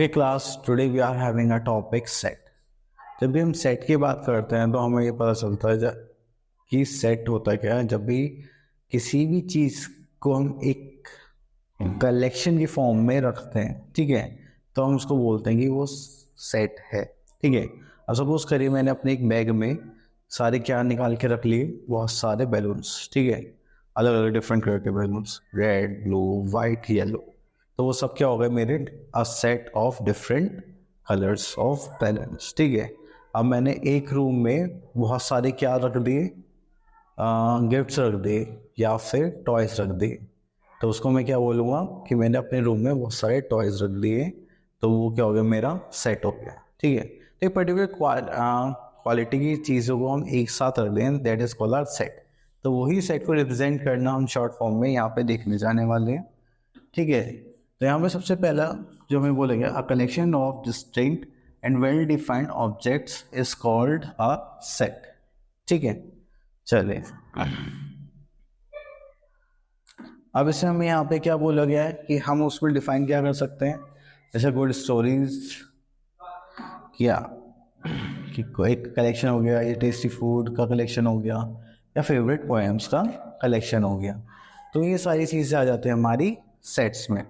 Okay class, today we are having a topic set. जब भी हम सेट की बात करते हैं तो हमें ये पता चलता है कि सेट होता क्या है। जब भी किसी भी चीज़ को हम एक कलेक्शन की फॉर्म में रखते हैं, ठीक है, तो हम उसको बोलते हैं कि वो सेट है, ठीक है। अब सपोज करिए मैंने अपने एक बैग में सारे क्या निकाल के रख लिए, बहुत सारे बैलून्स, ठीक है, अलग अलग डिफरेंट कलर के balloons, red, blue, white, yellow. तो वो सब क्या हो गए मेरे, a set of different colours of balloons, ठीक है। अब मैंने एक रूम में बहुत सारे क्या रख दिए, गिफ्ट्स रख दिए या फिर टॉयज रख दिए, तो उसको मैं क्या बोलूँगा कि मैंने अपने रूम में बहुत सारे टॉयज रख दिए, तो वो क्या हो गया, मेरा सेट हो गया, ठीक है। तो एक पर्टिकुलर क्वालिटी की चीज़ों को हम एक साथ रख दें, that is called our set. तो वही सेट को रिप्रेजेंट करना हम शॉर्ट फॉर्म में यहाँ पे देखने जाने वाले हैं, ठीक है। तो यहाँ पे सबसे पहला जो हमें बोलेगा, a collection of distinct and well defined objects is called a set, ठीक है। चलिए, अब इसे हम यहाँ पे क्या बोला गया है कि हम उसमें डिफाइन क्या कर सकते हैं, जैसे गुड स्टोरीज क्या कि कोई कलेक्शन हो गया, या टेस्टी फूड का कलेक्शन हो गया, या फेवरेट पोएम्स का कलेक्शन हो गया। तो ये सारी चीज़ें आ जाती हैं हमारी सेट्स में।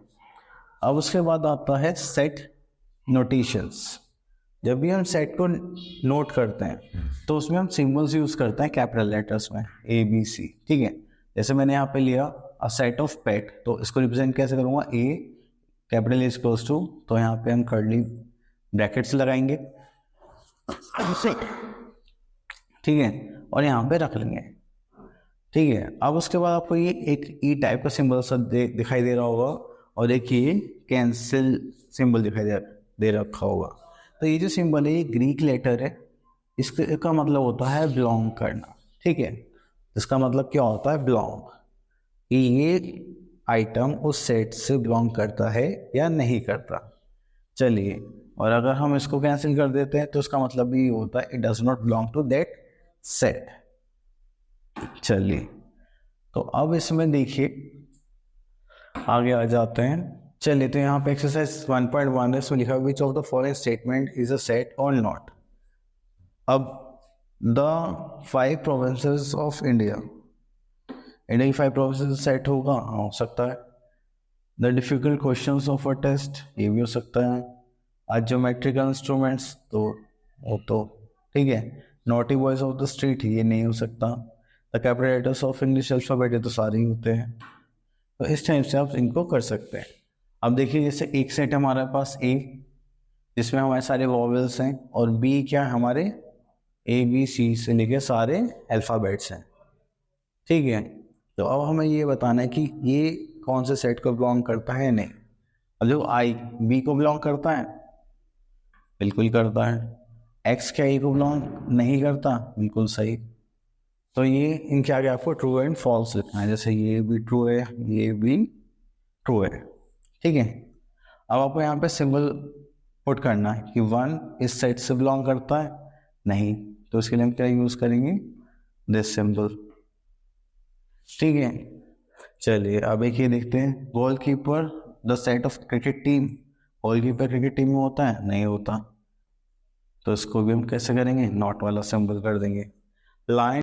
अब उसके बाद आता है सेट नोटेशंस। जब भी हम सेट को नोट करते हैं तो उसमें हम सिंबल्स यूज़ करते हैं कैपिटल लेटर्स में, ए बी सी, ठीक है। जैसे मैंने यहाँ पे लिया अ सेट ऑफ पेट, तो इसको रिप्रेजेंट कैसे करूँगा, ए कैपिटल इज क्लोज टू, तो यहाँ पे हम कर्ली ब्रैकेट्स लगाएंगे, ठीक है, और यहाँ पे रख लेंगे, ठीक है। अब उसके बाद आपको ये एक ई टाइप का सिंबल सब दिखाई दे रहा होगा, और एक ये कैंसिल सिंबल दिखाई दे रखा होगा। तो ये जो सिंबल है ये ग्रीक लेटर है, इसका मतलब होता है बिलोंग करना, ठीक है। इसका मतलब क्या होता है, बिलोंग, कि ये आइटम उस सेट से बिलोंग करता है या नहीं करता। चलिए, और अगर हम इसको कैंसिल कर देते हैं तो इसका मतलब भी होता है it does not belong to that set. चलिए, तो अब इसमें देखिए आगे आ जाते हैं। चलिए, तो यहाँ पे एक्सरसाइज 1.1 इसमें लिखा है which of the following statement is a set और नॉट। अब द 5 प्रोविंसेस ऑफ इंडिया की 5 प्रोविंसेस सेट होगा, हो सकता है। The difficult questions of a test, ये भी हो सकता है। आज ज्योमेट्रिकल इंस्ट्रूमेंट्स, तो वो तो ठीक है। Naughty boys of the street, ये नहीं हो सकता। The capital letters of English alphabet, ये तो सारे ही होते हैं। तो इस टाइप से आप इनको कर सकते हैं। अब देखिए, जैसे एक सेट हमारे पास ए, जिसमें हमारे सारे वॉवेल्स हैं, और बी क्या हमारे ए बी सी से लेके सारे अल्फ़ाबेट्स हैं, ठीक है। तो अब हमें ये बताना है कि ये कौन से सेट को बिलोंग करता है, नहीं। अब जो आई बी को बिलोंग करता है, बिल्कुल करता है। एक्स क्या ई को बिलोंग नहीं करता, बिल्कुल सही। तो ये इनके आगे आपको ट्रू एंड फॉल्स लिखना है, जैसे ये भी ट्रू है, ये भी ट्रू है, ठीक है। अब आपको यहाँ पे सिंबल पुट करना है कि 1 इस सेट से बिलोंग करता है, नहीं, तो उसके लिए हम क्या यूज करेंगे, दिस सिंबल, ठीक है। चलिए, अब एक ये देखते हैं, goalkeeper the set of cricket team, goalkeeper cricket team में होता है, नहीं होता, तो इसको भी हम कैसे करेंगे, नॉट वाला सिंबल कर देंगे। लाइन